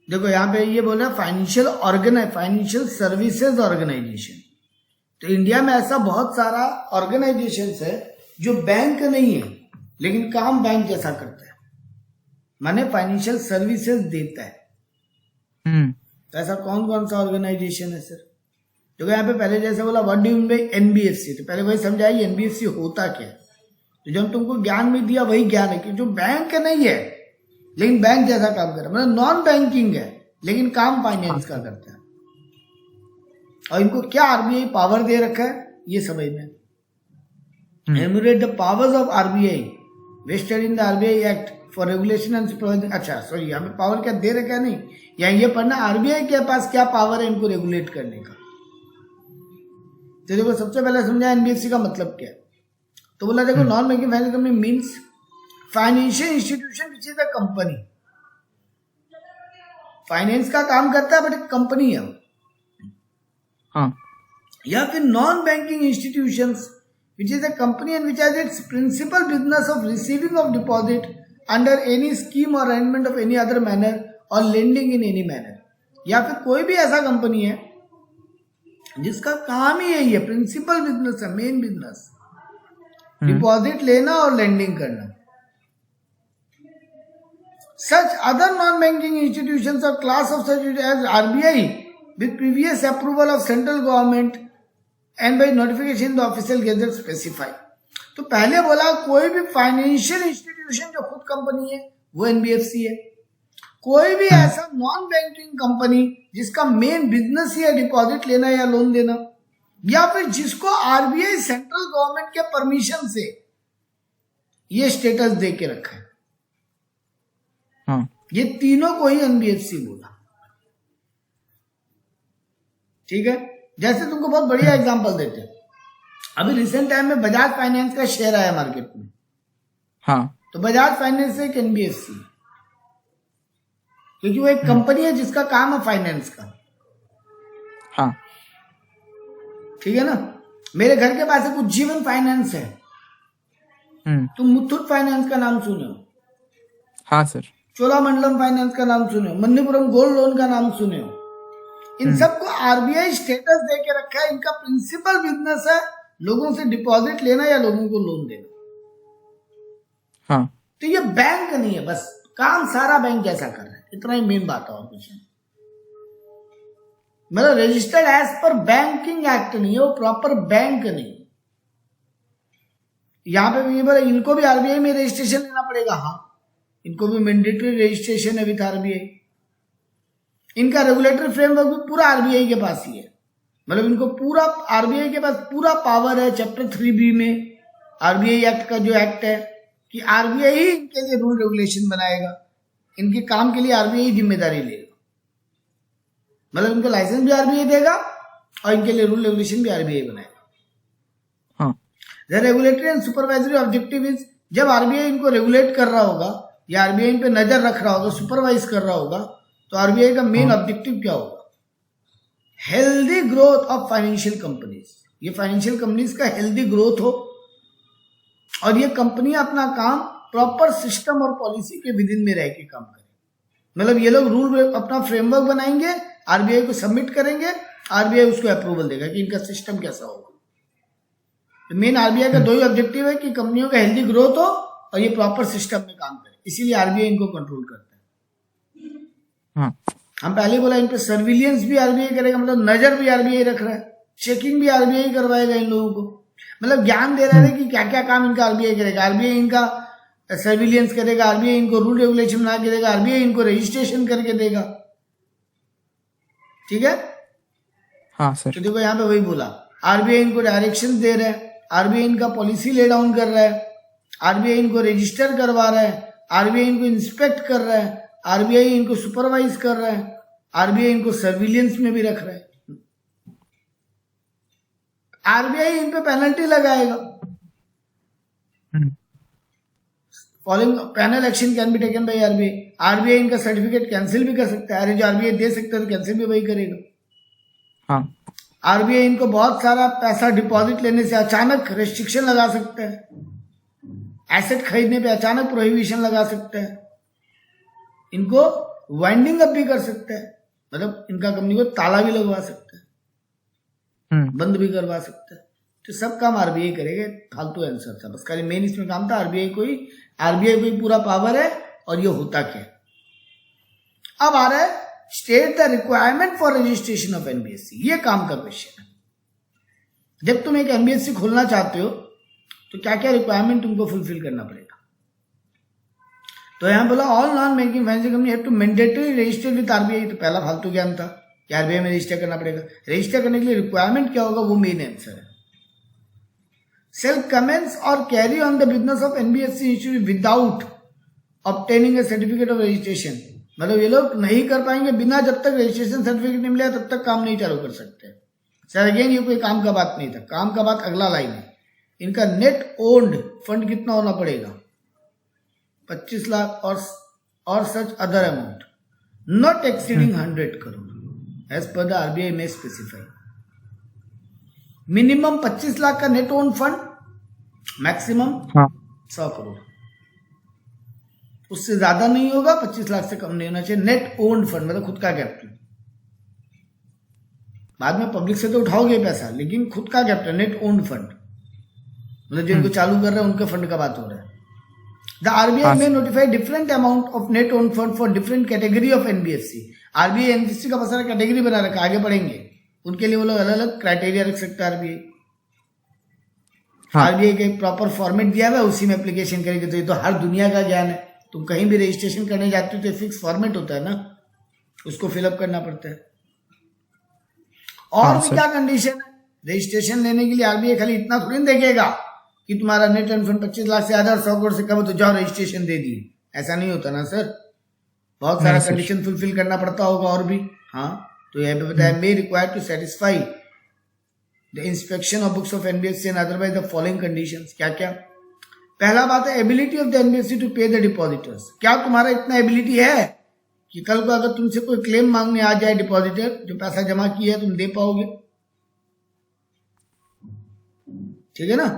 देखो यहाँ पे ये बोल रहा है फाइनेंशियल सर्विसेज ऑर्गेनाइजेशन। तो इंडिया में ऐसा बहुत सारा ऑर्गेनाइजेशंस है जो बैंक नहीं है लेकिन काम बैंक जैसा करता है, माने फाइनेंशियल सर्विसेज देता है। तो ऐसा कौन कौन सा ऑर्गेनाइजेशन है सर? देखो यहाँ पे पहले जैसे बोला what do you mean by NBFC, तो पहले वही समझाइए एनबीएफसी होता क्या है। तो जो तुमको ज्ञान में दिया वही ज्ञान है कि जो बैंक नहीं है लेकिन बैंक जैसा काम कर रहा है, मतलब नॉन बैंकिंग है लेकिन काम फाइनेंस का करता है। और इनको क्या आरबीआई पावर दे रखा है ये समझ में। Enumerate the powers of RBI vested in the RBI act for regulation and supervision. अच्छा सॉरी, यहाँ पे पावर क्या दे रखा है नहीं, यहाँ ये पढ़ना आरबीआई के पास क्या पावर है इनको रेगुलेट करने का। तो देखो सबसे पहले समझा एनबीएफसी का मतलब क्या है। तो बोला देखो non banking finance company means financial institution which is a company. Finance का काम करता है बट एक कंपनी है। हाँ, या फिर non banking institutions which is a company and which has its principal business of receiving of deposit under any scheme और arrangement of any other manner और लेंडिंग इन एनी मैनर। या फिर कोई भी ऐसा कंपनी है जिसका काम ही यही है, प्रिंसिपल बिजनेस है, मेन बिजनेस डिपॉजिट लेना और लेंडिंग करना। Such other non-banking institutions or class of such as RBI with previous approval of central government and by notification in the official gazette specify। तो पहले बोला कोई भी फाइनेंशियल इंस्टीट्यूशन जो खुद कंपनी है वो एनबीएफसी है। कोई भी ऐसा नॉन बैंकिंग कंपनी जिसका मेन बिजनेस ही है डिपॉजिट लेना या लोन देना, या फिर जिसको आरबीआई सेंट्रल गवर्नमेंट के परमिशन से ये स्टेटस दे के रखा है। हाँ, ये तीनों को ही एनबीएफसी बोला। ठीक है, जैसे तुमको बहुत बढ़िया एग्जांपल देते हैं, अभी रिसेंट टाइम में बजाज फाइनेंस का शेयर आया मार्केट में। हाँ, तो बजाज फाइनेंस एक एनबीएफसी है क्योंकि वो एक कंपनी है जिसका काम है फाइनेंस का। हाँ, ठीक है ना। मेरे घर के पास एक उज्जीवन फाइनेंस है, तुम मुथूट फाइनेंस का नाम सुने हो, हाँ सर, चोलामंडलम फाइनेंस का नाम सुने हो, मन्नीपुरम गोल्ड लोन का नाम सुने हो। इन सबको आरबीआई स्टेटस दे के रखा है। इनका प्रिंसिपल बिजनेस है लोगों से डिपॉजिट लेना या लोगों को लोन देना। हाँ, तो ये बैंक नहीं है, बस काम सारा बैंक जैसा कर रहा है, इतना ही मेन बात है और कुछ नहीं। मतलब registered as per banking act नहीं है, वो प्रॉपर बैंक नहीं। यहां पे भी बोला इनको भी आरबीआई में रजिस्ट्रेशन लेना पड़ेगा। हाँ, इनको भी मैंडेटरी रजिस्ट्रेशन है विद आरबीआई। इनका रेगुलेटरी फ्रेमवर्क भी पूरा आरबीआई के पास ही है। मतलब इनको पूरा आरबीआई के पास पूरा पावर है। चैप्टर 3B में आरबीआई एक्ट का जो एक्ट है कि आरबीआई ही इनके लिए रूल रेगुलेशन बनाएगा, इनके काम के लिए आरबीआई जिम्मेदारी लेगा। मतलब इनको लाइसेंस भी आरबीआई देगा और इनके लिए रूल रेगुलेशन भी आरबीआई बनाएगा। हाँ, the regulatory and supervisory objective is, जब आरबीआई इनको रेगुलेट कर रहा होगा या आरबीआई इन पे नजर रख रहा होगा, सुपरवाइज कर रहा होगा, तो आरबीआई का मेन ऑब्जेक्टिव क्या होगा? Healthy growth of financial companies. ये फाइनेंशियल कंपनीज का हेल्दी ग्रोथ हो और ये कंपनी अपना काम प्रॉपर सिस्टम और पॉलिसी के विदिन में रह के काम करे। मतलब ये लोग रूल अपना फ्रेमवर्क बनाएंगे, आरबीआई को सबमिट करेंगे, आरबीआई उसको अप्रूवल देगा कि इनका सिस्टम कैसा होगा। तो मेन आरबीआई का दो ही ऑब्जेक्टिव है कि कंपनियों का हेल्दी ग्रोथ हो और ये प्रॉपर सिस्टम में काम करे, इसीलिए आरबीआई इनको कंट्रोल करता है। हाँ, हम पहले बोला इन पे सर्विलियंस भी आरबीआई करेगा, मतलब नजर भी आरबीआई रख रहा है, चेकिंग भी आरबीआई करवाएगा इन लोगों को। मतलब ज्ञान दे रहा है कि क्या क्या काम इनका आरबीआई करेगा। आरबीआई इनका सर्विलियंस करेगा, आरबीआई इनको रूल रेगुलेशन बना के देगा, आरबीआई इनको रजिस्ट्रेशन करके देगा। ठीक है। हाँ सर। तो देखो यहाँ पे वही बोला, आरबीआई इनको डायरेक्शन दे रहा है, आरबीआई इनका पॉलिसी ले डाउन कर रहा है, आरबीआई इनको रजिस्टर करवा रहा है, आरबीआई इनको इंस्पेक्ट कर रहा है, आरबीआई इनको सुपरवाइज कर रहा है, आरबीआई इनको सर्विलियंस में भी रख रहा है। आरबीआई इन पे पेनल्टी लगाएगा। Following panel action can be taken by RBI. RBI इनका सर्टिफिकेट कैंसिल भी कर सकता है। अरे जो आरबीआई दे सकता है तो कैंसिल भी वही करेगा। हाँ, आरबीआई इनको बहुत सारा पैसा डिपॉजिट लेने से अचानक रेस्ट्रिक्शन लगा सकता है, एसेट खरीदने पे अचानक प्रोहिबिशन लगा सकता है। इनको वाइंडिंग अप भी कर सकता है, मतलब इनका कंपनी को ताला भी लगवा सकता है, बंद भी करवा सकता है। तो सब काम आरबीआई करेगा। फालतू आंसर था बस, खाली मेन इसमें काम था आरबीआई को ही पूरा पावर है और ये होता क्या है। अब आ रहा है state the requirement for registration of NBFC. ये काम का क्वेश्चन है। जब तुम एक एनबीएफसी खोलना चाहते हो तो क्या क्या रिक्वायरमेंट तुमको फुलफिल करना पड़ेगा। तो यहां बोला all non banking financial company have to mandatory register with RBI. तो पहला फालतू ज्ञान था कि आरबीआई में रजिस्टर करना पड़ेगा। रजिस्टर करने के लिए रिक्वायरमेंट क्या होगा, वो मेन आंसर है। सेल कमेंस और carry on the business of NBFC institute without obtaining A certificate of registration. मतलब ये लोग नहीं कर पाएंगे बिना, जब तक रजिस्ट्रेशन सर्टिफिकेट नहीं मिला तब तक काम नहीं चालू कर सकते। सर अगेन ये कोई काम का बात नहीं था, काम का बात अगला लाइन है। इनका नेट ओन्ड फंड कितना होना पड़ेगा, 25 लाख और such other amount not exceeding 100 crore as per the RBI में स्पेसिफाई। मिनिमम 25 लाख का net own fund, maximum 100 crore. उससे ज्यादा नहीं होगा, 25 लाख से कम नहीं होना चाहिए। नेट ओन फंड मतलब खुद का कैपिटल। बाद में पब्लिक से तो उठाओगे पैसा, लेकिन खुद का कैपिटल, नेट ओन फंड मतलब जिनको चालू कर रहे हैं उनके फंड का बात हो रहा है। द आरबीआई में notify different amount of net own fund for different category of NBFC. RBI NBFC का बहुत सारा कैटेगरी बना रखा, आगे बढ़ेंगे उनके लिए वो लोग अलग अलग क्राइटेरिया रख सकते हैं। आरबीआई का एक प्रॉपर फॉर्मेट दिया हुआ है, उसी में एप्लीकेशन करेंगे। तो ये तो हर दुनिया का ज्ञान है। तुम कहीं भी रजिस्ट्रेशन करने जाते हो तो फिक्स फॉर्मेट होता है ना, उसको फिलअप करना पड़ता है। और भी क्या कंडीशन है रजिस्ट्रेशन लेने के लिए। आरबीआई खाली इतना थोड़ी देखेगा कि तुम्हारा नेट ओन फंड 25 लाख से ज्यादा और 100 करोड़ से कम, तो जाओ रजिस्ट्रेशन दे दिए, ऐसा नहीं होता ना सर। बहुत सारा कंडीशन फुलफिल करना पड़ता होगा और भी। हाँ, तो यह भी बताया may require to satisfy the inspection of books of NBFC and otherwise the following conditions. क्या क्या? पहला बात है ability of the NBFC to pay the depositors. क्या तुम्हारा इतना एबिलिटी है कि कल को अगर तुमसे कोई क्लेम मांगने आ जाए, डिपॉजिटर जो पैसा जमा किया है, तुम दे पाओगे? ठीक है ना।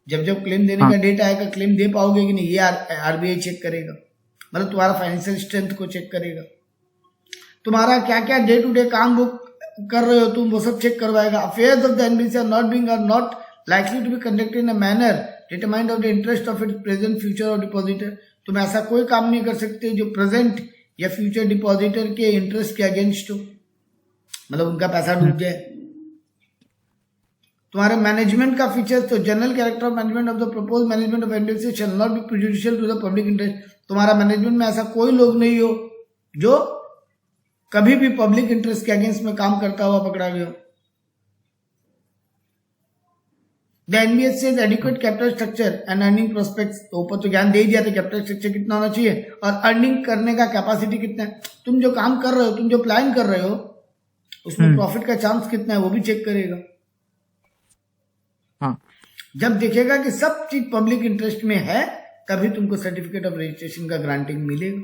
जब जब क्लेम देने का डेट आएगा, क्लेम दे पाओगे कि नहीं, ये आरबीआई चेक करेगा। मतलब तुम्हारा फाइनेंशियल स्ट्रेंथ को चेक करेगा। तुम्हारा क्या क्या डे टू डे काम वो कर रहे हो तुम, वो सब चेक करवाएगा। Affairs of the NBFC are not likely to be conducted in a manner determined of the interest of it present future और डिपॉजिटर। तुम ऐसा कोई काम नहीं कर सकते जो प्रेजेंट या फ्यूचर डिपॉजिटर के इंटरेस्ट के अगेंस्ट हो, मतलब उनका पैसा डूब जाए। तुम्हारे मैनेजमेंट का फीचर्स, तो general character of management of the propose management of NBFC shall not be prejudicial to the public interest. तुम्हारा मैनेजमेंट में ऐसा कोई लोग नहीं हो जो कभी भी पब्लिक इंटरेस्ट के अगेंस्ट में काम करता हुआ पकड़ा गया। The NBFC is adequate capital structure and earning prospects. तो ऊपर तो ज्ञान दे ही दिया था, कैपिटल स्ट्रक्चर कितना होना चाहिए और अर्निंग करने का कैपेसिटी कितना है। तुम जो काम कर रहे हो, तुम जो प्लान कर रहे हो, उसमें प्रॉफिट का चांस कितना है वो भी चेक करेगा। जब देखेगा कि सब चीज पब्लिक इंटरेस्ट में है, तभी तुमको सर्टिफिकेट ऑफ रजिस्ट्रेशन का ग्रांटिंग मिलेगा।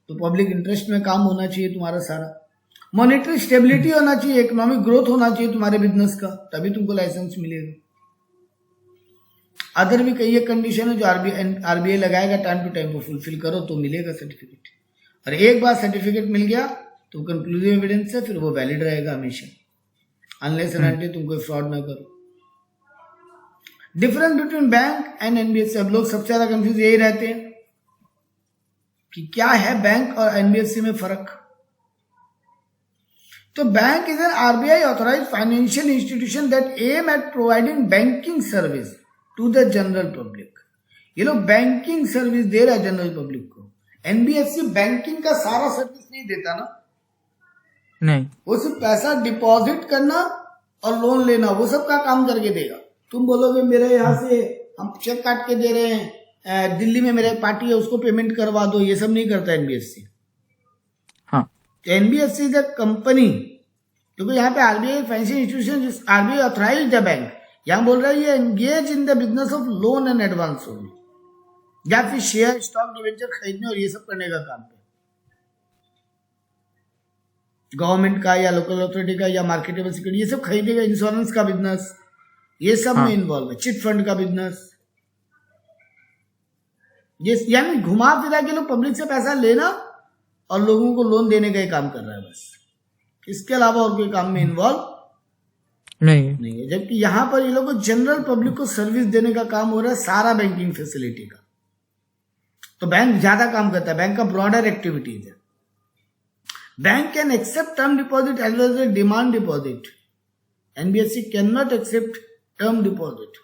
तो पब्लिक इंटरेस्ट में काम होना चाहिए तुम्हारा सारा। मॉनेटरी स्टेबिलिटी होना चाहिए, इकोनॉमिक ग्रोथ होना चाहिए तुम्हारे बिजनेस का, तभी तुमको लाइसेंस मिलेगा। अदर भी कई कंडीशन है जो आरबीआई लगाएगा, टाइम टू टाइम वो फुलफिल करो तो मिलेगा सर्टिफिकेट। और एक बार सर्टिफिकेट मिल गया तो कंक्लूसिव एविडेंस है, फिर वो वैलिड रहेगा हमेशा, अनलेस एंड अनटिल तुम कोई फ्रॉड ना करो। Difference between bank and NBFC. अब लोग सबसे ज्यादा कंफ्यूज यही रहते हैं कि क्या है बैंक और एनबीएफसी में फर्क। तो bank is an RBI authorised financial institution that aim at providing banking service to the general public. ये लोग बैंकिंग सर्विस दे रहा है जनरल पब्लिक को। एनबीएफसी बैंकिंग का सारा सर्विस नहीं देता ना, नहीं, वो सिर्फ पैसा डिपॉजिट करना और लोन लेना, वो सब का काम करके देगा। तुम बोलोगे मेरे यहाँ से हम चेक काट के दे रहे हैं, दिल्ली में मेरे पार्टी है उसको पेमेंट करवा दो, ये सब नहीं करता एनबीएफसी। हाँ, एनबीएफसी इज अ कंपनी, क्योंकि यहाँ पे RBI financial institution, RBI authorised the bank, यहाँ बोल रहा है ये engage in the business of loan and advance only, या फिर शेयर स्टॉक डिवेंचर खरीदने और ये सब करने का काम है। गवर्नमेंट का या लोकल अथॉरिटी का या मार्केटेबल सिक्योरिटी, ये सब खरीदेगा। इंश्योरेंस का बिजनेस, ये सब में इन्वॉल्व है। चिट फंड का बिजनेस, ये यानी घुमा फिरा के लोग पब्लिक से पैसा लेना और लोगों को लोन देने का ही काम कर रहा है बस, इसके अलावा और कोई काम में इन्वॉल्व नहीं। नहीं है। जबकि यहां पर ये लोग को जनरल पब्लिक को सर्विस देने का काम हो रहा है, सारा बैंकिंग फैसिलिटी का। तो बैंक ज्यादा काम करता है, बैंक का ब्रॉडर एक्टिविटीज है। Bank can accept term deposit as well as demand deposit. NBFC can not accept term deposit,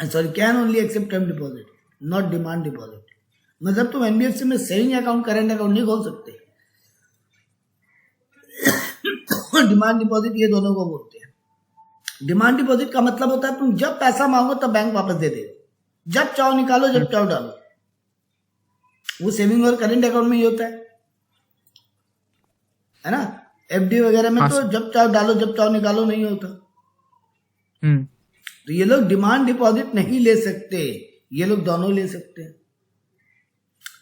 sorry can only accept term deposit, not demand deposit. मतलब तुम एनबीएफसी में सेविंग अकाउंट, करंट अकाउंट नहीं खोल सकते। Demand deposit ये दोनों को बोलते हैं। डिमांड डिपॉजिट का मतलब होता है तुम जब पैसा मांगो तब बैंक वापस दे देगा, जब चाहो निकालो, जब चाहो डालो। वो सेविंग और करंट अकाउंट में ये होता है ना। एफडी वगैरह में तो जब चाहो डालो, जब चाहो निकालो नहीं होता। तो ये लोग डिमांड डिपॉजिट नहीं ले सकते, ये लोग दोनों ले सकते हैं।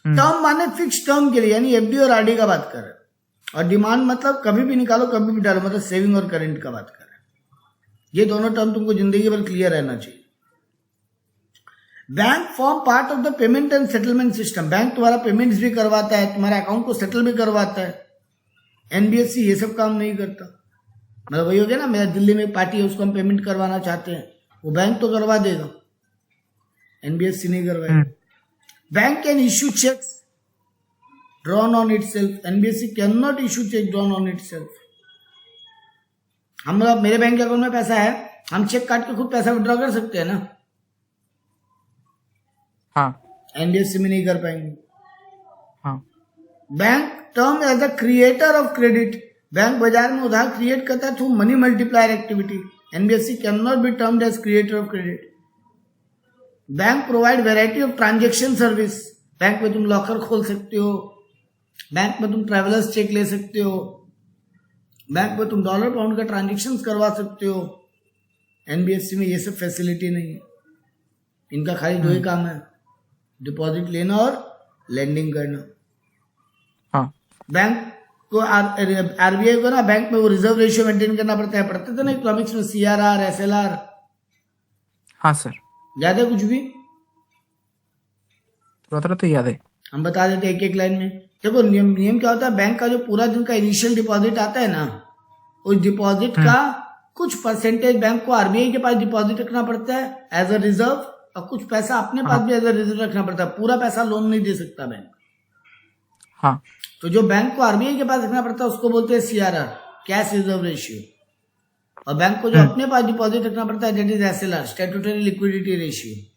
टर्म माने फिक्स टर्म के लिए, यानी एफडी और आरडी का बात कर रहे हैं। और डिमांड मतलब कभी भी निकालो कभी भी डालो, मतलब सेविंग और करंट का बात कर रहे हैं। ये दोनों टर्म तुमको जिंदगी भर क्लियर रहना चाहिए। Bank form part of the payment and settlement system. Bank तुम्हारा पेमेंट्स भी करवाता है, तुम्हारा अकाउंट को सेटल भी करवाता है। एनबीएफसी ये सब काम नहीं करता। मतलब वही हो गया ना, मेरा दिल्ली में पार्टी है, उसको हम पेमेंट करवाना चाहते हैं, वो बैंक तो करवा देगा, एनबीएफसी नहीं करवाएगा। Bank can issue cheques drawn on itself. NBFC cannot issue check drawn on itself. हम मेरे बैंक अकाउंट में पैसा है, हम चेक काट के खुद पैसा विड्रॉ कर सकते हैं ना। हाँ। एनबीएफसी में नहीं कर पाएंगे। हाँ। Bank term as a creator of credit. Bank बाजार में उधार क्रिएट करता है through money multiplier activity. NBFC can not be termed as creator of credit. Bank provide variety of transaction service. Bank में तुम लॉकर खोल सकते हो, बैंक में तुम ट्रैवलर्स चेक ले सकते हो, बैंक में तुम डॉलर पाउंड का ट्रांजेक्शन करवा सकते हो। एनबीएफसी में ये सब फैसिलिटी नहीं है। इनका खाली दो ही काम है, डिपॉजिट लेना और लेंडिंग करना। हाँ। बैंक को आरबीआई को ना बैंक में वो रिजर्व रेशियो मेंटेन करना पड़ता है। पढ़ते थे ना इकोनॉमिक्स में, सीआरआर, एसएलआर। हाँ सर, याद है कुछ भी? थोड़ा तो याद है। हम बता देते एक एक लाइन में। देखो नियम क्या होता है, बैंक का जो पूरा दिन का इनिशियल डिपॉजिट आता है ना, उस डिपॉजिट का कुछ परसेंटेज बैंक को आरबीआई के पास डिपॉजिट रखना पड़ता है एज अ रिजर्व, और कुछ पैसा अपने पास भी एज अ रिजर्व रखना पड़ता है। पूरा पैसा लोन नहीं दे सकता बैंक। हाँ। तो जो बैंक को आरबीआई के पास रखना पड़ता है उसको बोलते हैं सीआरआर, कैश रिजर्व रेशियो। और बैंक को जो अपने पास डिपॉजिट रखना पड़ता है that is SLR, statutory liquidity ratio.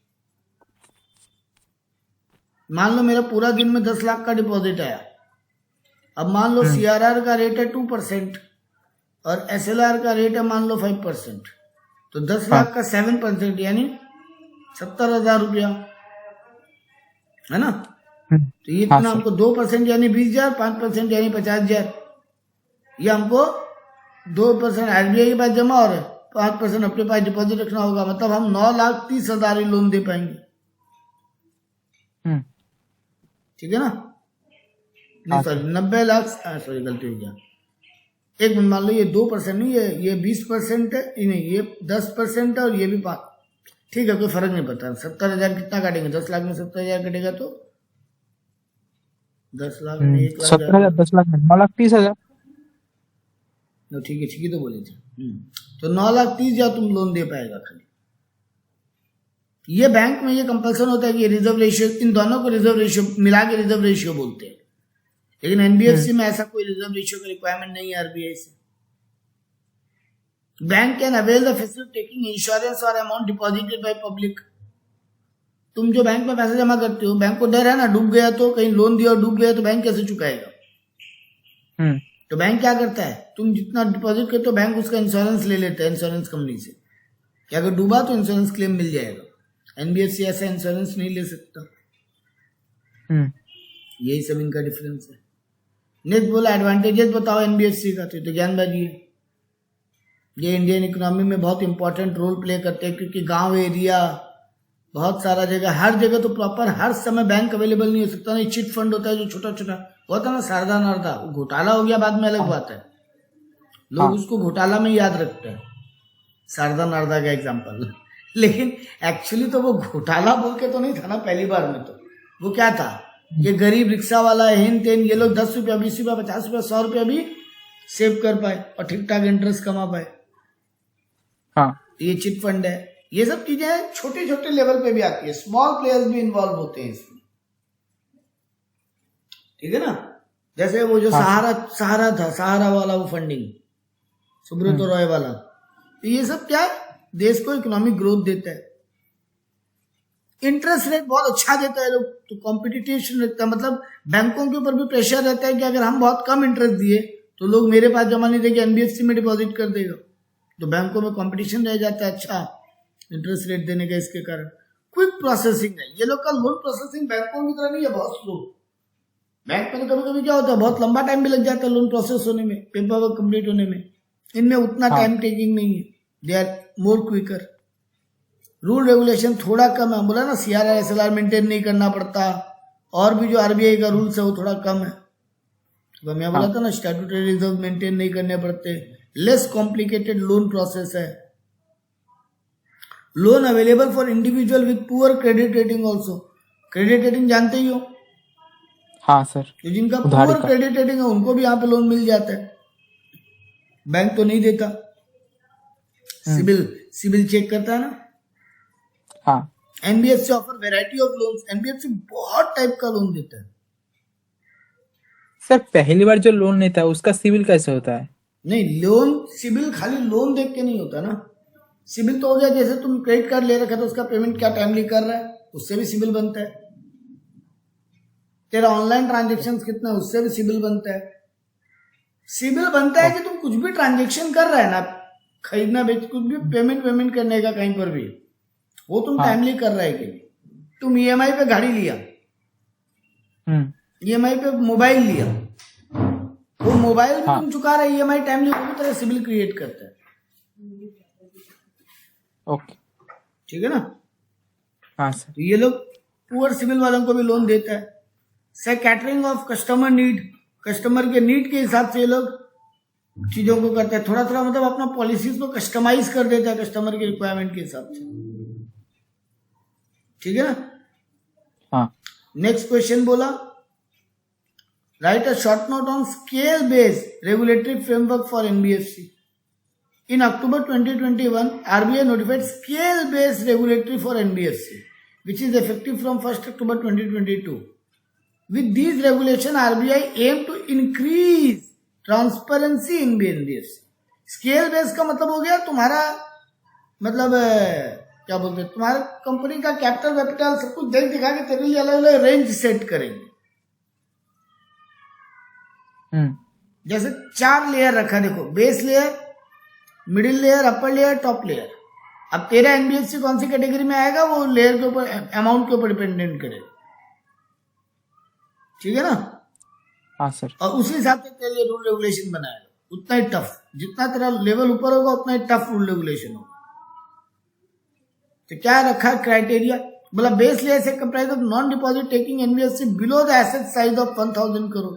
मान लो मेरा पूरा दिन में 10 लाख का डिपॉजिट आया। अब मान लो सीआरआर का रेट है 2% और एसएलआर का रेट है मान लो 5%। तो 10 लाख का 7% यानी 70,000 रुपया है ना। तो ये इतना हमको 2% यानी 20,000, 5% यानी 50,000। ये हमको 2% आरबीआई के पास जमा और 5% अपने पास डिपॉजिट रखना होगा। मतलब हम 9,30,000 ही लोन दे पाएंगे। ठीक है ना। नहीं सॉरी 90 लाख, सॉरी गलती हो गया। एक मिनट, मान लो ये 2% नहीं, ये 20% है, नहीं ये 10% है और ये भी 5। ठीक है, कोई फर्क नहीं पड़ता। 70,000 कितना काटेंगे? 10 लाख में 70,000 कटेगा तो 10 लाख में 1 लाख 70,000, 10 लाख में 9,30,000। ठीक है तो बोले थे। तो 9,30,000 तुम लोन दे पाएगा खाली। ये बैंक में ये कंपल्सन होता है कि ये रिजर्व रेशियो, इन दोनों को रिजर्व रेशियो मिला के रिजर्व रेशियो बोलते हैं। लेकिन एनबीएफसी में ऐसा कोई रिजर्व रेशियो का रिक्वायरमेंट नहीं है आरबीआई से। Bank can avail the facility taking insurance और अमाउंट डिपॉजिटेड बाय पब्लिक। तुम जो बैंक में पैसा जमा करते हो, बैंक को डर है ना, डूब गया तो, कहीं लोन दिया और डूब गया तो बैंक कैसे चुकाएगा? तो बैंक क्या करता है, तुम जितना डिपॉजिट करते हो बैंक उसका इंश्योरेंस ले लेता है इंश्योरेंस कंपनी से, कि अगर डूबा तो इंश्योरेंस क्लेम मिल जाएगा। एनबीएफसी ऐसा इंश्योरेंस नहीं ले सकता। यही सब इनका डिफरेंस है। नेक्स्ट बोला एडवांटेजेस बताओ एनबीएफसी का, तो ज्ञानबाजी है। ये इंडियन इकोनॉमी में बहुत इंपॉर्टेंट रोल प्ले करते हैं, क्योंकि गांव एरिया बहुत सारा जगह, हर जगह तो प्रॉपर हर समय बैंक अवेलेबल नहीं हो सकता ना। चिट फंड होता है जो छोटा छोटा होता है ना, सारदा नारदा, घोटाला हो गया बाद में अलग बात है, लोग उसको घोटाला में याद रखते हैं, सारदा नारदा का एग्जाम्पल। लेकिन एक्चुअली तो वो घोटाला बोल के तो नहीं था ना पहली बार में, तो वो क्या था कि गरीब रिक्शा वाला हेन तेन ये लोग 10 रुपया 20 रुपया 50 रुपया 100 रुपया भी सेव कर पाए और ठीक ठाक इंटरेस्ट कमा पाए। हाँ ये चिट फंड है। ये सब चीजें छोटे छोटे लेवल पे भी आती है, स्मॉल प्लेयर्स भी इन्वॉल्व होते हैं इसमें, ठीक है ना। जैसे वो जो सहारा था, सहारा वाला वो फंडिंग, सुब्रत रॉय वाला, तो ये सब क्या है, देश को इकोनॉमिक ग्रोथ देता है। इंटरेस्ट रेट बहुत अच्छा देता है लोग, तो कॉम्पिटिशन रहता है, मतलब बैंकों के ऊपर भी प्रेशर रहता है कि अगर हम बहुत कम इंटरेस्ट दिए तो लोग मेरे पास जमा नहीं देंगे, एनबीएफसी में डिपॉजिट कर देगा, तो बैंकों में कंपटीशन रह जाता है अच्छा इंटरेस्ट रेट देने का। इसके कारण क्विक प्रोसेसिंग है, ये लोग का लोन प्रोसेसिंग बैंकों की तरह नहीं है, बहुत स्लो। बैंक में कभी कभी क्या होता है, बहुत लंबा टाइम भी लग जाता है लोन प्रोसेस होने में, पेपर वर्क कंप्लीट होने में। इनमें उतना टाइम टेकिंग नहीं है, they are more quicker. Rule regulation थोड़ा कम है, बोला ना सीआरआर एसएलआर मेंटेन नहीं करना पड़ता, और भी जो आरबीआई का रूल्स है वो थोड़ा कम है। तो मैं बोला था ना स्टैट्यूटरी रिजर्व मेंटेन नहीं करने पड़ते, लेस कॉम्प्लिकेटेड लोन प्रोसेस है। Loan available for individual with poor credit rating also. Credit rating जानते ही हो, हाँ सर, तो जिनका उधारी पुअर का। क्रेडिट रेटिंग है उनको भी यहाँ पे लोन मिल जाता है, बैंक तो नहीं देता। सिबिल चेक करता है ना। हाँ NBFC offer variety of loans, NBFC बहुत टाइप का लोन देता है। सर, पहली बार जो लोन लेता है उसका सिविल कैसे होता है? नहीं, लोन सिबिल खाली लोन देख के नहीं होता ना। सिबिल तो हो गया जैसे तुम क्रेडिट कार्ड ले रखा है तो उसका पेमेंट क्या टाइमली कर रहा है, उससे भी सिबिल बनता है। तेरा ऑनलाइन ट्रांजेक्शन कितना है, उससे भी सिबिल बनता है। सिबिल बनता है कि तुम कुछ भी ट्रांजेक्शन कर रहा है ना, खरीदना बेच कुछ भी पेमेंट करने का कहीं पर भी, वो तुम टाइमली कर रहा है कि नहीं। तुम ईएमआई पे गाड़ी लिया, ईएमआई पे मोबाइल लिया, वो मोबाइल भी तुम चुका रहे ईएमआई टाइमली, वो भी तरह सिबिल क्रिएट करता है। ओके, ठीक है ना। हाँ सर। तो ये लोग पुअर सिबिल वालों को भी लोन देता है। से catering of customer need, customer के नीड के हिसाब से ये लोग चीजों को करता है। थोड़ा थोड़ा मतलब अपना पॉलिसीज को कस्टमाइज कर देता है कस्टमर के रिक्वायरमेंट के हिसाब से, ठीक है ना। हाँ नेक्स्ट क्वेश्चन बोला, right a short note on scale based regulatory framework for NBFC. In October 2021, RBI notified scale-based regulatory for NBFC, which is effective from 1st October 2022. With these regulations, RBI aim to increase transparency in NBFC. Scale-based का मतलब हो गया तुम्हारा, मतलब क्या बोलते हैं, तुम्हारा कंपनी का कैपिटल सब कुछ देख दिखा के तेरे लिए अलग अलग रेंज सेट करेंगे। जैसे 4 लेयर रखा, देखो base layer, middle layer, upper layer, top layer. अब तेरा एनबीएफसी कौन सी कैटेगरी में आएगा वो लेयर के ऊपर, अमाउंट के ऊपर डिपेंडेंट करेगा, ठीक है ना। हाँ सर। और उसी हिसाब से तेरे लिए रूल रेगुलेशन बनाएगा, उतना ही टफ, जितना तेरा लेवल ऊपर होगा उतना ही टफ रूल रेगुलेशन होगा। तो क्या रखा क्राइटेरिया, बोला बेस लेयर से comprise of non deposit taking NBFC below the asset size of 1000 crore,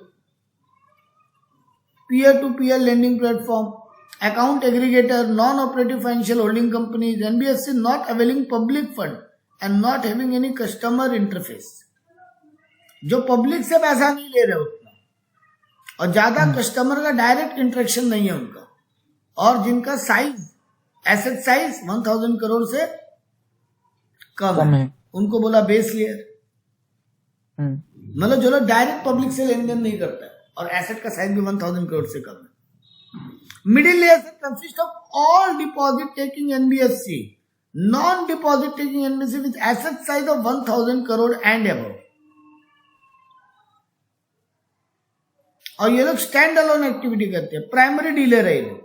peer to peer lending platform, account aggregator, non-operative financial holding companies, NBFC not availing public fund and not having any customer interface, जो public से पैसा नहीं ले रहे उतना, और ज्यादा customer का डायरेक्ट इंटरेक्शन नहीं है उनका, और जिनका साइज, एसेट साइज 1000 करोड़ से कम है, उनको बोला बेस लेयर। मतलब जो लोग डायरेक्ट पब्लिक से लेन देन नहीं करता है और एसेट का साइज भी 1000 करोड़ से कम है। Middle layer consists of all deposit taking NBFC, non-deposit taking NBFC with asset size of 1000 crore and above. और ये लोग स्टैंड अलोन एक्टिविटी करते हैं, प्राइमरी डीलर है ये लोग,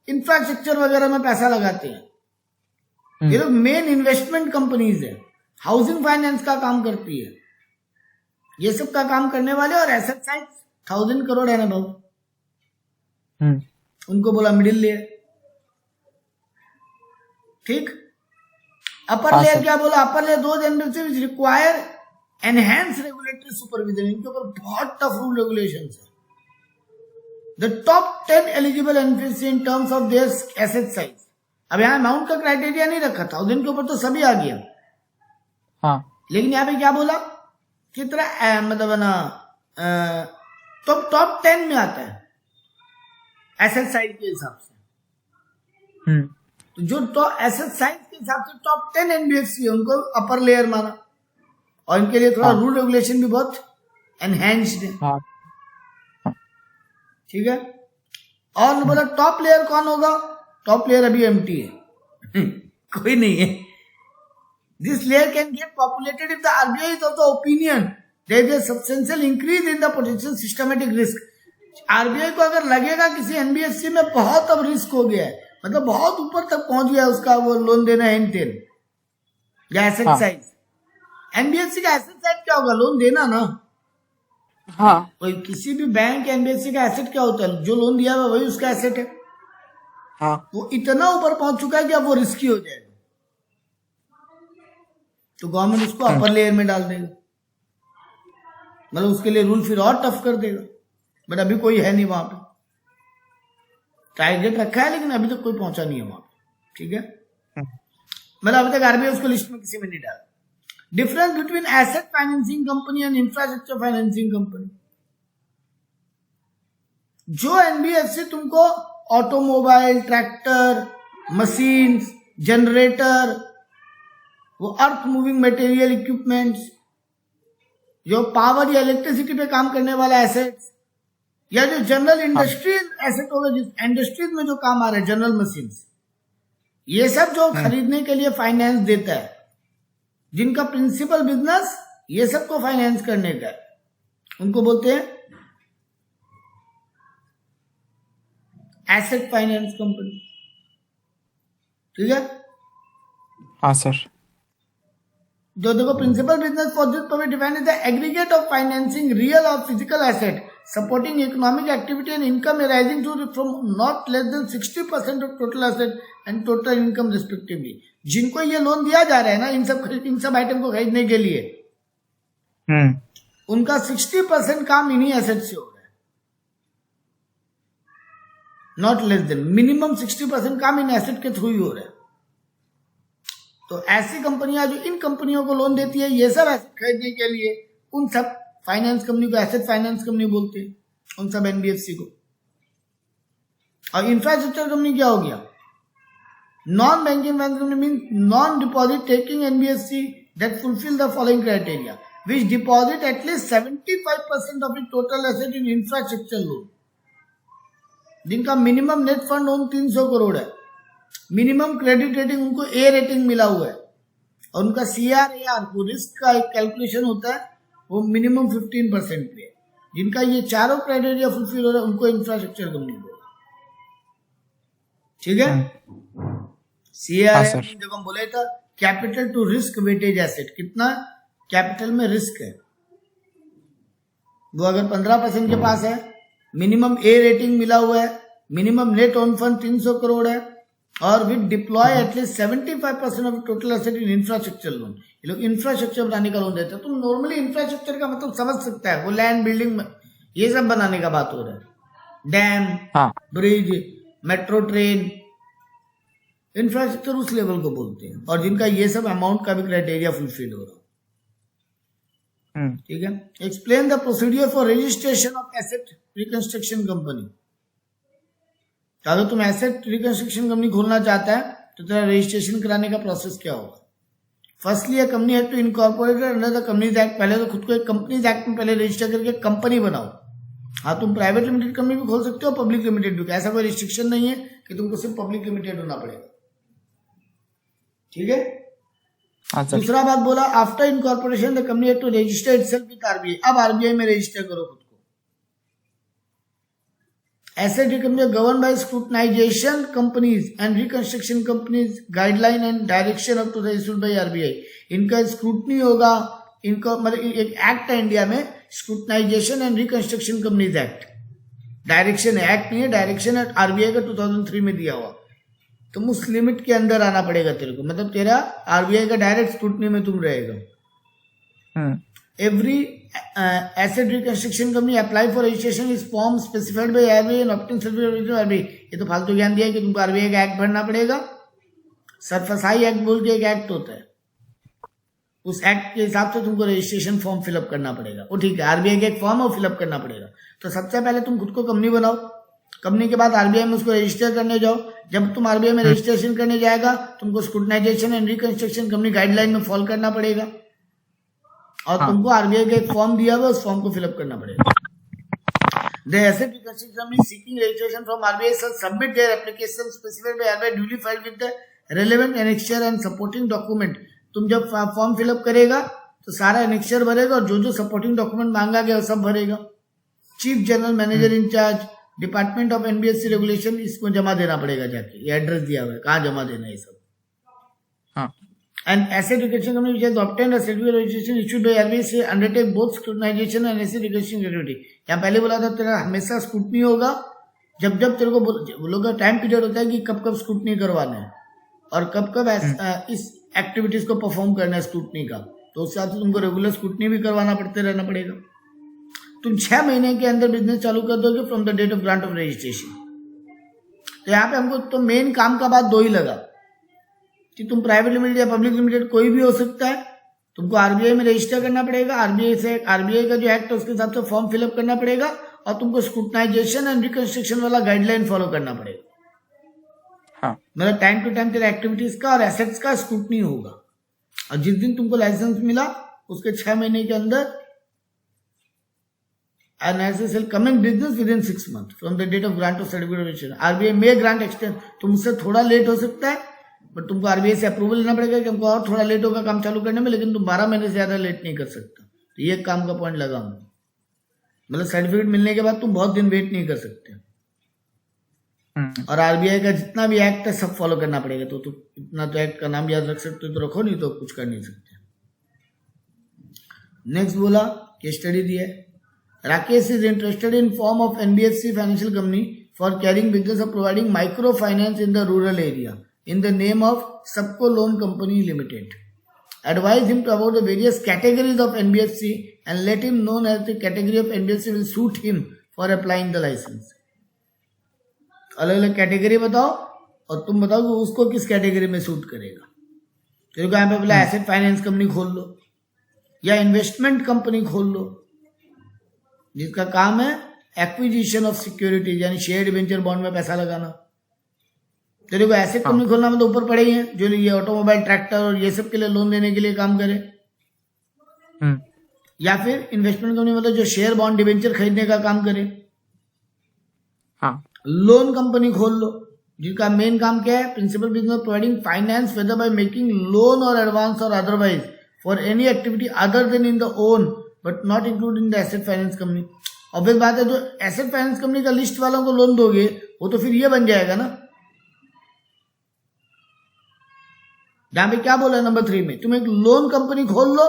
इंफ्रास्ट्रक्चर वगैरह में पैसा लगाते हैं। ये लोग मेन इन्वेस्टमेंट कंपनीज है, हाउसिंग फाइनेंस का काम करती है, ये सब का काम करने वाले, और एसेट साइज 1000 करोड़ है ना भाऊ, उनको बोला मिडिल लेयर, ठीक। अपर लेयर क्या बोला, अपर लेयर दो NBFC which require enhance regulatory supervision, इनके ऊपर बहुत टफ रूल रेगुलेशंस है। The top 10 eligible NBFC in terms of their asset size. अब यहाँ अमाउंट का क्राइटेरिया नहीं रखा था, 1000 के ऊपर तो सभी आ गया, हाँ। लेकिन यहाँ पे क्या बोला, कितना मतलब है ना टॉप 10 में आता है एसेट साइज के हिसाब से। तो जो तो एसेट साइज के हिसाब से टॉप 10 एनबीएफसी है, उनको अपर लेयर माना, और इनके लिए थोड़ा रूल रेगुलेशन भी बहुत एनहेंस्ड है। हाँ ठीक है। और बोला टॉप लेयर कौन होगा? टॉप लेयर अभी एम्प्टी है कोई नहीं है। This layer can get populated if the RBI is of the opinion there is a substantial increase in the potential systematic risk. RBI को अगर लगेगा किसी एनबीएफसी में बहुत अब रिस्क हो गया है, मतलब बहुत ऊपर तक पहुंच गया उसका वो लोन देना है इंटेल या एसेट साइज, एनबीएफसी का एसेट साइज क्या होगा? लोन देना ना। हाँ कोई किसी भी बैंक एनबीएफसी का एसेट क्या होता है? जो लोन दिया हुआ वही उसका एसेट है। हाँ वो इतना ऊपर पहुंच चुका है कि अब वो रिस्की हो जाएगा, तो गवर्नमेंट उसको अपर लेयर में डाल देगा, मतलब उसके लिए रूल फिर और टफ कर देगा। बट अभी कोई है नहीं वहां पे, टारगेट रखा है लेकिन अभी तक कोई पहुंचा नहीं है वहां पे। ठीक है, मतलब अभी तक आरबीआई उसको लिस्ट में किसी में नहीं डाला। Difference between asset financing company and infrastructure financing company. जो एनबीएफसी तुमको ऑटोमोबाइल, ट्रैक्टर, मशीन, जनरेटर, वो अर्थ मूविंग मटेरियल इक्विपमेंट्स, जो पावर या इलेक्ट्रिसिटी पे काम करने वाला एसेट्स, या जो जनरल इंडस्ट्रीज एसेट होगा, जिस इंडस्ट्रीज में जो काम आ रहा है, जनरल मशीन्स, ये सब जो खरीदने के लिए फाइनेंस देता है, जिनका प्रिंसिपल बिजनेस ये सब को फाइनेंस करने का है, उनको बोलते हैं एसेट फाइनेंस कंपनी। ठीक है। हाँ सर। जो देखो principal business for this purpose defined is the aggregate of financing real और physical asset supporting economic activity and income arising from not less than 60% of total asset and total income respectively. जिनको ये loan दिया जा रहा है ना इन सब item को खरीदने के लिए, उनका 60% काम इन्हीं एसेट से हो रहा है, नॉट लेस देन, मिनिमम 60% काम इन एसेट के थ्रू ही हो रहा है। तो ऐसी कंपनियां जो इन कंपनियों को लोन देती है ये सब एसेट खरीदने के लिए, उन सब फाइनेंस कंपनी को एसेट फाइनेंस कंपनी बोलते हैं, उन सब एनबीएफसी को। और इंफ्रास्ट्रक्चर कंपनी क्या हो गया? Non banking finance company mean non deposit taking NBFC that fulfil the following criteria which deposit at least 75% of the total asset in infrastructure loan, जिनका minimum net fund loan 300 crore है, minimum credit rating उनको A rating मिला हुआ है, और उनका CRR वो risk का एक कैलकुलेशन होता है, वो मिनिमम 15% पे है। जिनका ये चारों क्राइटेरिया फुलफिल हो रहा है उनको इंफ्रास्ट्रक्चर कंपनी बोला। ठीक है। सीआरआर जब हम बोले था capital to risk weightage asset, कितना कैपिटल में रिस्क है, वो अगर 15% के पास है, मिनिमम ए रेटिंग मिला हुआ है, minimum net on fund 300 crore है, और with deploy at least 75% of total asset in infrastructure loan. ये लोग इंफ्रास्ट्रक्चर बनाने का लोन देते हैं। तो नॉर्मली इंफ्रास्ट्रक्चर का मतलब समझ सकता है, वो लैंड, बिल्डिंग, ये सब बनाने का बात हो रहा है, dam, bridge, metro train, infrastructure उस लेवल को बोलते हैं, और जिनका ये सब अमाउंट का भी क्राइटेरिया फुलफिल हो रहा है। ठीक है। Explain the procedure for registration of asset reconstruction company. अगर तुम एसेट रिकंस्ट्रक्शन कंपनी खोलना चाहता है तो तेरा रजिस्ट्रेशन कराने का प्रोसेस क्या होगा? Firstly a company have to incorporate under the companies act. पहले तो खुद को एक कंपनीज एक्ट में पहले रजिस्टर करके कंपनी बनाओ। हाँ, तुम प्राइवेट लिमिटेड कंपनी भी खोल सकते हो, पब्लिक लिमिटेड भी, ऐसा कोई रिस्ट्रिक्शन नहीं है कि तुमको सिर्फ पब्लिक लिमिटेड होना पड़ेगा। ठीक है। दूसरा बात बोला, after incorporation the company have to register itself with RBI. अब आरबीआई में रजिस्टर करो खुद को। Asset companies governed by scrutinization companies and reconstruction companies guideline and direction up to the issued by RBI। इनका स्क्रूटनी होगा, इनका मतलब एक एक्ट है इंडिया में, securitisation and reconstruction companies act. Direction है, एक्ट नहीं है, डायरेक्शन है आरबीआई का 2003 में दिया हुआ। तुम उस लिमिट के अंदर आना पड़ेगा तेरे को, मतलब तेरा आरबीआई का डायरेक्ट स्क्रूटनी में तुम रहेगा। Every asset reconstruction company apply for registration is form specified by RBI and obtain certificate by RBI. ये तो फालतू ज्ञान दिया है कि तुमको आरबीआई का एक्ट भरना पड़ेगा। सरफसाई एक्ट बोल के एक एक्ट होता है, उस एक्ट के हिसाब से तुमको रजिस्ट्रेशन फॉर्म फिलअप करना पड़ेगा। वो ठीक है, आरबीआई का एक फॉर्म है, वो फिलअप करना पड़ेगा। तो सबसे पहले तुम खुद को कंपनी बनाओ, कंपनी के बाद आरबीआई में उसको रजिस्टर करने जाओ। जब तुम आरबीआई में रजिस्ट्रेशन करने जाएगा, तुमको स्क्रूटनाइजेशन एंड रिकंस्ट्रक्शन कंपनी गाइडलाइन में फॉलो करना पड़ेगा, और तुमको आरबीआई का एक फॉर्म दिया हुआ, उस फॉर्म को फिलअप करना पड़ेगा। The asset reconstruction company seeking registration from RBI shall submit their application specified by RBI duly filed with the relevant annexure and supporting document। तुम जब फॉर्म फिलअप करेगा तो सारा एनेक्चर भरेगा और जो जो सपोर्टिंग डॉक्यूमेंट मांगा गया वो सब भरेगा। Chief general manager incharge department of NBFC regulation, इसको जमा देना पड़ेगा जाके, ये एड्रेस दिया हुआ है कहाँ जमा देना है ये सब। हाँ। And asset reconstruction company which has obtained a certificate of registration issued by RBI से undertake both scrutinization and asset reconstruction activity। यहाँ पहले बोला था तेरा हमेशा स्क्रूटनी होगा, जब जब तेरे को बोलोगा टाइम पीरियड होता है कि कब कब स्क्रूटनी करवाना है और कब कब इस एक्टिविटीज को परफॉर्म करना है स्क्रूटनी का, तो उसके साथ तुमको रेगुलर स्क्रूटनी भी करवाना पड़ते रहना पड़ेगा। तुम 6 महीने के अंदर बिजनेस चालू कर दोगे from the date of grant of registration. तो यहाँ पे हमको तो मेन काम का बात 2 ही लगा कि तुम प्राइवेट लिमिटेड या पब्लिक लिमिटेड कोई भी हो सकता है, तुमको आरबीआई में रजिस्टर करना पड़ेगा, आरबीआई का जो एक्ट है उसके हिसाब से फॉर्म फिलअप करना पड़ेगा, और तुमको स्क्रूटनाइजेशन एंड रिकंस्ट्रक्शन वाला गाइडलाइन फॉलो करना पड़ेगा। हाँ। मतलब टाइम टू टाइम तेरा एक्टिविटीज का और एसेट्स का स्क्रूटनी होगा, और जिस दिन तुमको लाइसेंस मिला उसके 6 महीने के अंदर analysis will commence business within 6 months from the date of grant of certificate of registration. RBI में ग्रांट एक्सटेंड, तुमसे थोड़ा लेट हो सकता है, बट तुमको आरबीआई से अप्रूवल लेना पड़ेगा कि हमको और थोड़ा लेट होगा काम चालू करने में, लेकिन तुम 12 महीने से ज्यादा लेट नहीं कर सकता। तो ये काम का पॉइंट लगा हूं, मतलब सर्टिफिकेट मिलने के बाद तुम बहुत दिन वेट नहीं कर सकते। और आरबीआई का जितना भी एक्ट है सब फॉलो करना पड़ेगा। तो इतना तो एक्ट का नाम याद रख सकते हो तो रखो, नहीं तो कुछ कर नहीं सकते। नेक्स्ट बोला केस स्टडी दिया है, Rakesh is interested in form of NBFC financial company for carrying business of providing micro finance in the rural area in the name of Sabco Loan Company Limited। Advise him to avoid the various categories of NBFC and let him know as the category of NBFC will suit him for applying the license। अलग अलग category बताओ और तुम बताओ कि उसको किस category में सूट करेगा। तेरे को यहाँ पे बोला एसेट फाइनेंस कंपनी खोल लो या इन्वेस्टमेंट कंपनी खोल लो, जिसका काम है एक्विजिशन ऑफ सिक्योरिटीज यानी शेयर डिबेंचर बॉन्ड में पैसा लगाना। तेरे को एसेट कंपनी खोलना मतलब ऊपर पड़े ही है, जो ये ऑटोमोबाइल ट्रैक्टर और ये सब के लिए लोन देने के लिए काम करे, या फिर इन्वेस्टमेंट कंपनी मतलब जो शेयर बॉन्ड डिबेंचर खरीदने का काम करे। हाँ। लोन कंपनी खोल लो जिनका मेन काम क्या है, principal business providing finance whether by making loan और एडवांस और otherwise for any activity other than in the own but not including the asset finance company. Obvious बात है, जो एसेट फाइनेंस कंपनी का लिस्ट वालों को लोन दोगे वो तो फिर ये बन जाएगा ना। जहां पे क्या बोला नंबर 3 में, तुम एक लोन कंपनी खोल लो,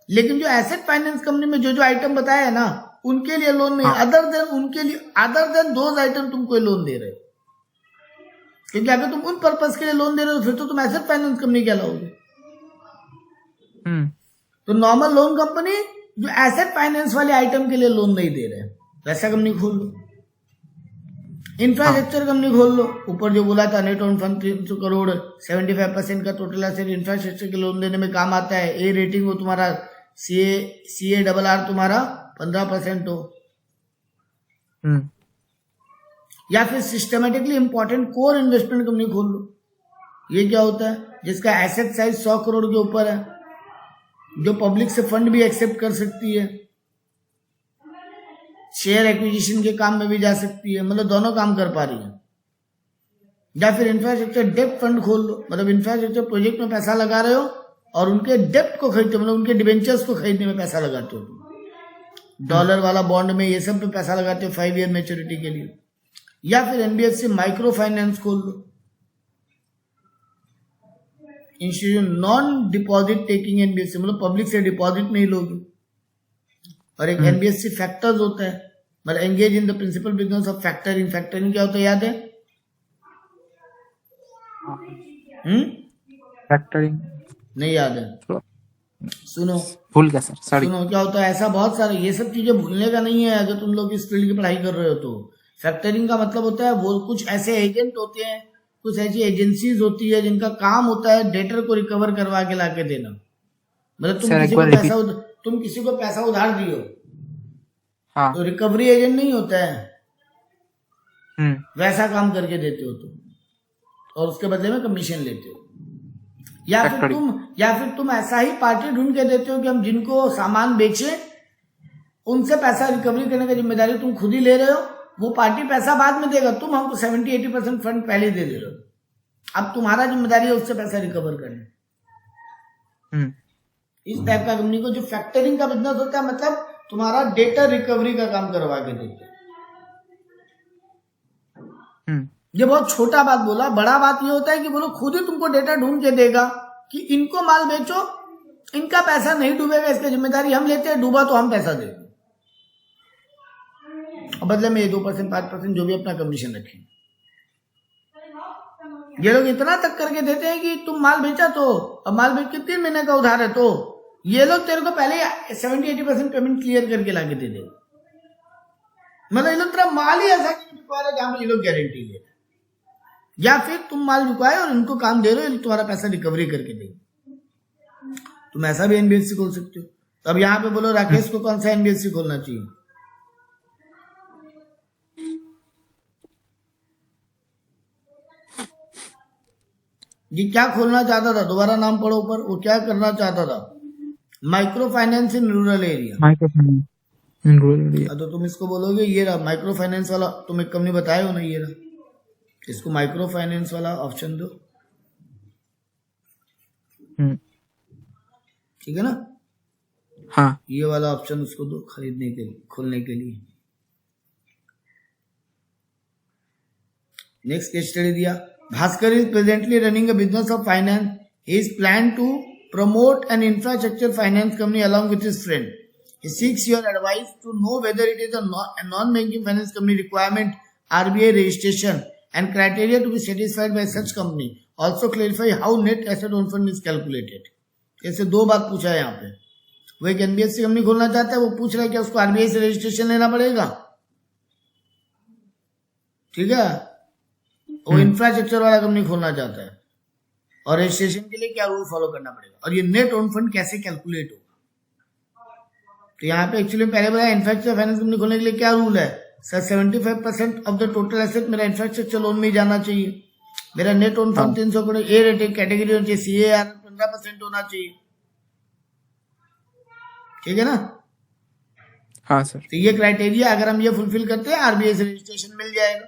लेकिन जो एसेट फाइनेंस कंपनी में जो जो आइटम बताया है ना उनके लिए लोन नहीं, अदर देन दोज आइटम तुम कोई लोन दे रहे हो। क्योंकि अगर तुम उन पर्पस के लिए लोन दे रहे हो फिर तो तुम एसेट फाइनेंस कंपनी कहलाओगे। तो नॉर्मल लोन कंपनी जो एसेट फाइनेंस वाले आइटम के लिए लोन नहीं दे रहे, वैसा कंपनी खोल लो। इंफ्रास्ट्रक्चर कंपनी खोल लो, ऊपर जो बोला था नेट ऑन फंड 300 करोड़ 75% का टोटल एसेट इंफ्रास्ट्रक्चर के लोन देने में काम आता है। ए रेटिंग हो तुम्हारा, CARR तुम्हारा 15% हो, या फिर systematically important core investment company खोल लो। ये क्या होता है, जिसका एसेट साइज 100 करोड़ के ऊपर है, जो पब्लिक से फंड भी एक्सेप्ट कर सकती है, शेयर एक्विजिशन के काम में भी जा सकती है, मतलब दोनों काम कर पा रही है। या फिर इंफ्रास्ट्रक्चर डेप्ट फंड खोल लो, मतलब इंफ्रास्ट्रक्चर प्रोजेक्ट में पैसा लगा रहे हो और उनके डेप्ट को खरीदते हो, मतलब उनके डिबेंचर्स को खरीदने में पैसा लगाते हो, डॉलर वाला बॉन्ड में ये सब पे पैसा लगाते हो 5 ईयर मैच्योरिटी के लिए। या फिर एनबीएफसी माइक्रो फाइनेंस खोल लो, institution non deposit taking NBFC, मतलब पब्लिक से डिपॉजिट नहीं लोगे। और एक एनबीएफसी फैक्टर्स होता है, मतलब engage in the principal business of factoring. Factoring क्या होता है याद है? फैक्टरिंग नहीं याद है? सुनो, भूल गया सर, सॉरी। सुनो क्या होता है, ऐसा बहुत सारे, ये सब चीजें भूलने का नहीं है अगर तुम लोग इस फील्ड की पढ़ाई कर रहे हो तो। फैक्टरिंग का मतलब होता है वो कुछ ऐसे एजेंट होते हैं, कुछ ऐसी एजेंसीज होती है जिनका काम होता है डेटर को रिकवर करवा के लाके देना। मतलब सर एक बार रिपीट। तुम किसी को पैसा उधार दियो हाँ। तो रिकवरी एजेंट नहीं होता है, वैसा काम करके देते हो तुम, और उसके बदले में कमीशन लेते हो। या फिर तुम ऐसा ही पार्टी ढूंढ के देते हो कि हम जिनको सामान बेचे उनसे पैसा रिकवरी करने की जिम्मेदारी तुम खुद ही ले रहे हो, वो पार्टी पैसा बाद में देगा, तुम हमको 70-80% फंड पहले दे रहे हो, अब तुम्हारा जिम्मेदारी है उससे पैसा रिकवर करना। इस टाइप का कंपनी को जो फैक्टरिंग का बिजनेस होता है, मतलब तुम्हारा डेटा रिकवरी का काम करवा के देते हैं। ये बहुत छोटा बात बोला, बड़ा बात ये होता है कि बोलो खुद ही तुमको डेटा ढूंढ के देगा कि इनको माल बेचो, इनका पैसा नहीं डूबेगा, इसकी जिम्मेदारी हम लेते हैं, डूबा तो हम पैसा देंगे, और बदले में ये 2% 5% जो भी अपना कमीशन रखेंगे। ये लोग इतना तक करके देते हैं कि तुम माल बेचा तो, अब माल बेच के 3 महीने का उधार है तो ये लोग तेरे को पहले 70-80% पेमेंट क्लियर करके लाके दे देंगे। मतलब ये लोग तेरा माल ही ऐसा बिकवा रहे जहां पर ये लोग गारंटी ले, या फिर तुम माल बिकवाए और इनको काम दे रहे हो, तुम्हारा पैसा रिकवरी करके देंगे। तुम ऐसा भी एनबीएफसी खोल सकते हो। तो अब यहाँ पे बोलो राकेश को कौन सा एनबीएफसी खोलना चाहिए? ये क्या खोलना चाहता था, दोबारा नाम पढ़ो ऊपर, वो क्या करना चाहता था? Micro finance in rural area. Micro finance in rural area. तो तुम इसको बोलोगे ये रहा माइक्रो फाइनेंस वाला, तुम एक कंपनी बताए हो ना, ये रहा, इसको माइक्रो फाइनेंस वाला ऑप्शन दो, ठीक है ना? हाँ। ये वाला ऑप्शन उसको दो खरीदने के लिए, खोलने के लिए। नेक्स्ट केस स्टडी दिया, Bhaskar is presently running a business of finance, he is plan to promote an infrastructure finance company along with his friend. He seeks your advice to know whether it is a non-banking finance company requirement, RBI registration and criteria to be satisfied by such company. Also clarify how net asset own fund is calculated. ऐसे 2 बात पूछा है यहाँ पे। वो एक NBFC company खोलना चाहता है, वो पूछ रहा है कि उसको आरबीआई से रजिस्ट्रेशन लेना पड़ेगा, ठीक है? वो इंफ्रास्ट्रक्चर वाला कंपनी खोलना चाहता है, और रजिस्ट्रेशन के लिए क्या रूल फॉलो करना पड़ेगा, और ये नेट ओन फंड कैसे कैलकुलेट होगा। तो यहाँ पे एक्चुअली पहले बताया इंफ्रास्ट्रक्चर फाइनेंस कंपनी खोलने के लिए क्या रूल है sir, 75% of the total asset मेरा इंफ्रास्ट्रक्चर लोन में ही जाना चाहिए, मेरा net own fund 300 crore A rated category होनी चाहिए, सीएआर 15% होना चाहिए, ठीक है ना? हाँ सर। तो ये क्राइटेरिया अगर हम ये फुलफिल करते हैं, आरबीआई से रजिस्ट्रेशन मिल जाएगा।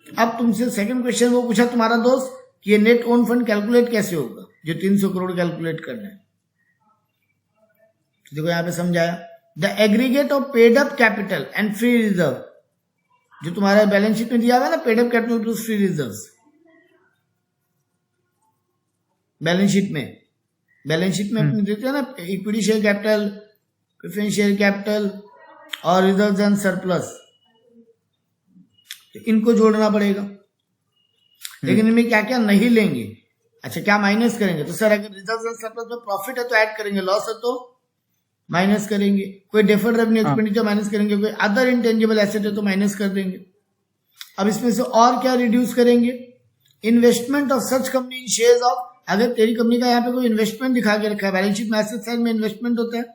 अब तुमसे सेकंड क्वेश्चन वो पूछा तुम्हारा दोस्त कि ये नेट ओन फंड कैलकुलेट कैसे होगा, जो 300 करोड़ कैलकुलेट करना है। तो देखो यहाँ पे समझाया, the aggregate of paid up capital and free reserve, जो तुम्हारा बैलेंस शीट में दिया हुआ है ना, paid up capital plus free reserve, balance sheet में अपने देते हैं ना, equity share capital, preference share capital और रिजर्व एंड सरप्लस, इनको जोड़ना पड़ेगा। लेकिन इनमें क्या क्या नहीं लेंगे, अच्छा क्या माइनस करेंगे? तो सर अगर रिजर्व एंड सरप्लस में प्रॉफिट है तो ऐड करेंगे, लॉस है तो माइनस करेंगे, कोई डेफर्ड रेवेन्यू एक्सपेंडिचर माइनस करेंगे, कोई अदर इंटेंजिबल एसेट है तो माइनस कर देंगे। अब इसमें से और क्या रिड्यूस करेंगे? Investment of such company in shares of, अगर तेरी कंपनी का यहाँ पे कोई इन्वेस्टमेंट दिखा के रखा है, बैलेंस शीट में एसेट साइड में इन्वेस्टमेंट होता है,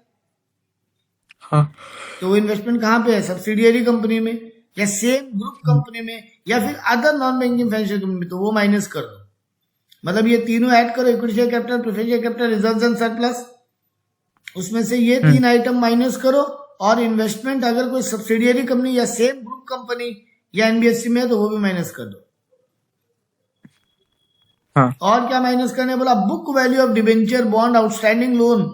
हाँ। तो वो इन्वेस्टमेंट कहाँ पे है? सब्सिडियरी कंपनी में या सेम ग्रुप कंपनी में या फिर other non banking financial company में, तो वो माइनस कर दो। मतलब ये तीनों ऐड करो, equity share capital, preference share capital, reserves and surplus, उसमें से ये 3 आइटम माइनस करो, और इन्वेस्टमेंट अगर कोई सब्सिडियरी कंपनी या सेम ग्रुप कंपनी या एनबीएफसी में है तो वो भी माइनस कर दो। हाँ। और क्या माइनस करने बोला? Book value of debenture, bond, outstanding loan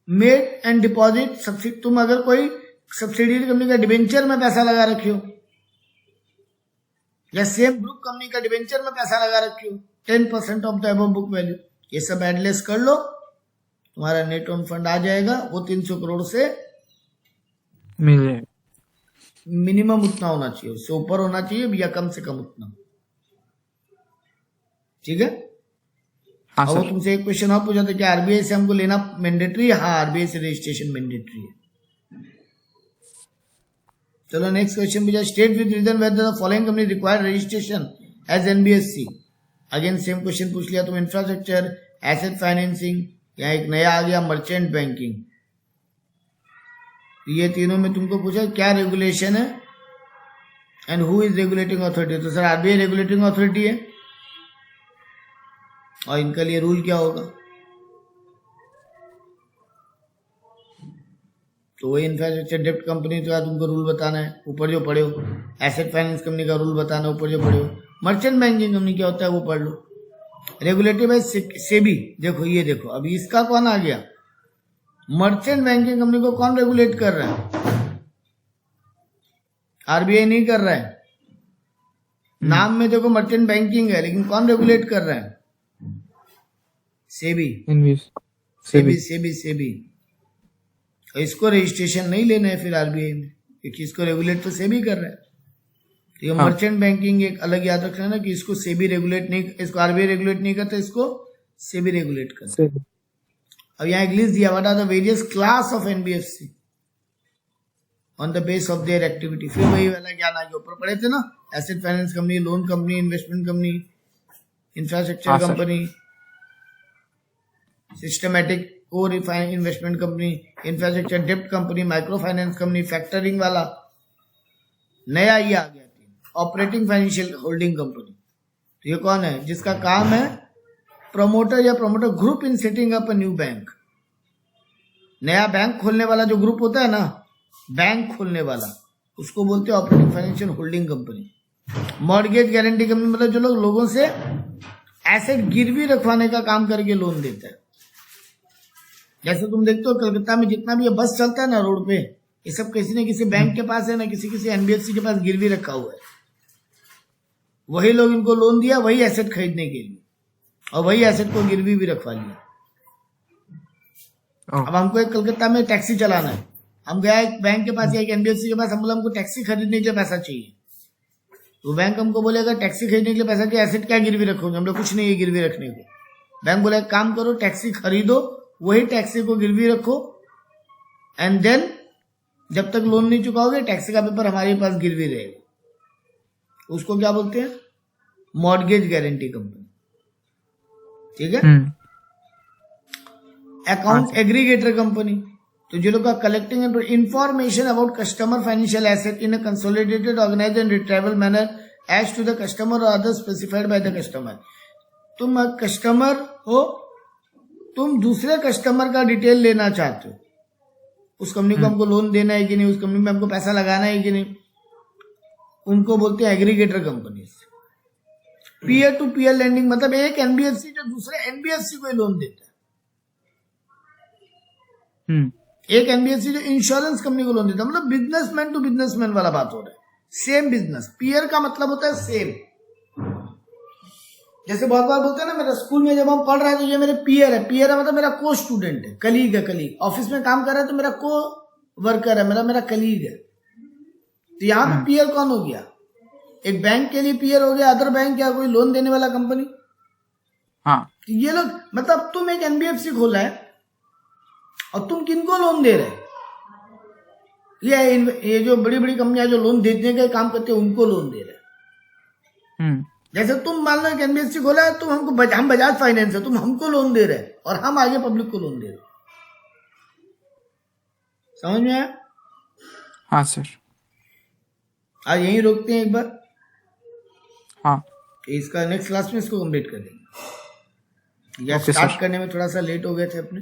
made and deposit. तुम अगर कोई सब्सिडियरी कंपनी का डिबेंचर में पैसा लगा रखी हो या सेम ग्रुप कंपनी का डिबेंचर में पैसा लगा रखी हो, 10% of the above book value, ये सब एडलेस कर लो, तुम्हारा नेट ओन फंड आ जाएगा। वो 300 करोड़ से मिल जाएगा, मिनिमम उतना होना चाहिए, उससे ऊपर होना चाहिए या कम से कम उतना, ठीक है? हाँ और वो सर। तुमसे एक क्वेश्चन और पूछा था कि आरबीआई से हमको लेना मैंडेटरी है? हाँ, आरबीआई से रजिस्ट्रेशन मैंडेटरी है। चलो नेक्स्ट क्वेश्चन पूछा, state with reason whether the following company required registration as NBFC. Again same question पूछ लिया तुम, इंफ्रास्ट्रक्चर, एसेट फाइनेंसिंग, यहाँ एक नया आ गया मर्चेंट बैंकिंग। ये तीनों में तुमको पूछा क्या रेगुलेशन है and who is regulating authority, तो सर आरबीआई रेगुलेटिंग अथॉरिटी है। और इनका लिए रूल क्या होगा, तो वही इंफ्रास्ट्रक्चर डेप्ट कंपनी का तुमको रूल बताना है, ऊपर जो पढ़े हो। एसेट फाइनेंस कंपनी का रूल बताना है, ऊपर जो पढ़े हो। मर्चेंट बैंकिंग कंपनी क्या होता है वो पढ़ लो। रेगुलेटेड बाय सेबी, देखो ये देखो अभी इसका कौन आ गया, मर्चेंट बैंकिंग कंपनी को कौन रेगुलेट कर रहा है, आरबीआई नहीं कर रहा है। नाम में देखो मर्चेंट बैंकिंग है, लेकिन कौन रेगुलेट कर रहा है, सेबी। सेबी सेबी। और इसको रजिस्ट्रेशन नहीं लेना है फिर आरबीआई में, क्योंकि इसको रेगुलेट तो सेबी कर रहा है। तो ये मर्चेंट बैंकिंग एक अलग याद रखना ना कि इसको सेबी रेगुलेट नहीं, इसको आरबीआई रेगुलेट नहीं करता, इसको सेबी रेगुलेट करता है। अब यहाँ एक लिस्ट दिया, what are the various class of NBFC on the base of their activity. फिर वही वाला ज्ञान आगे ऊपर पढ़े थे ना, asset finance company, loan company, investment company, infrastructure company, systematic core investment company, infrastructure डेप्ट company, micro finance company, factoring वाला। नया ये आ गया ऑपरेटिंग फाइनेंशियल होल्डिंग कंपनी। तो ये कौन है, जिसका काम है प्रमोटर या promoter group in setting up a new bank. नया बैंक खोलने वाला जो ग्रुप होता है ना, बैंक खोलने वाला, उसको बोलते हैं operating financial holding company. Mortgage guarantee company मतलब जो लोग लोगों से एसेट गिरवी रखवाने का काम करके लोन देता है। जैसे तुम देखते हो कलकत्ता में जितना भी ये बस चलता है ना रोड पे, ये सब किसी न किसी बैंक के पास है ना, किसी एनबीएफसी के पास गिरवी रखा हुआ है। वही लोग इनको लोन दिया वही एसेट खरीदने के लिए, और वही एसेट को गिरवी भी रखवा लिया। अब हमको एक कलकत्ता में टैक्सी चलाना है, हम गया एक बैंक के पास या एक एनबीएफसी के पास, हम बोला हमको टैक्सी खरीदने के लिए पैसा चाहिए। तो बैंक हमको बोलेगा टैक्सी खरीदने के लिए पैसा चाहिए, एसेट क्या गिरवी रखोगे, हम लोग कुछ नहीं है गिरवी रखने को। बैंक बोला एक काम करो, टैक्सी खरीदो, वही टैक्सी को गिरवी रखो, एंड देन जब तक लोन नहीं चुकाओगे टैक्सी का पेपर हमारे पास गिरवी रहेगा। उसको क्या बोलते हैं, मॉर्गेज गारंटी कंपनी। ठीक है। अकाउंट एग्रीगेटर कंपनी, तो जो लोग का collecting information about customer financial asset in a consolidated organised and retrieval manner as to the customer और other specified by the customer. तुम कस्टमर हो, तुम दूसरे कस्टमर का डिटेल लेना चाहते हो, उस कंपनी को हमको लोन देना है कि नहीं, उस कंपनी में हमको पैसा लगाना है कि नहीं, उनको बोलते हैं aggregator company. Peer to peer lending मतलब एक एनबीएफसी जो दूसरे एनबीएफसी को लोन देता है। एक एनबीएफसी जो इंश्योरेंस कंपनी को लोन देता है, मतलब बिजनेसमैन टू बिजनेसमैन वाला बात हो रहा है। सेम बिजनेस, पीयर का मतलब होता है सेम। जैसे बहुत बार बोलते हैं ना, मेरा स्कूल में जब हम पढ़ रहे हैं तो ये मेरे पीयर है, पीयर है मतलब मेरा को स्टूडेंट है, कलीग है, कलीग। ऑफिस में काम कर रहा है तो मेरा को वर्कर है, मेरा कलीग है। तो यहाँ पे पीयर कौन हो गया, एक बैंक के लिए पीयर हो गया, अदर बैंक या कोई लोन देने वाला कंपनी। हाँ। तो ये लोग मतलब तुम एक एनबीएफसी खोला है और तुम किनको लोन दे रहे, ये जो बड़ी बड़ी कंपनियां जो लोन देने का काम करते हैं उनको लोन दे रहे। जैसे तुम मान लो एक एनबीएफसी खोला है, तुम हमको हम बजाज फाइनेंस है, तुम हमको लोन दे रहे और हम आगे पब्लिक को लोन दे रहे। समझ में आया? हाँ सर। आज यहीं रोकते हैं एक बार। हाँ, इसका नेक्स्ट क्लास में इसको कंप्लीट कर देंगे। या ओके स्टार्ट सर। करने में थोड़ा सा लेट हो गए थे अपने।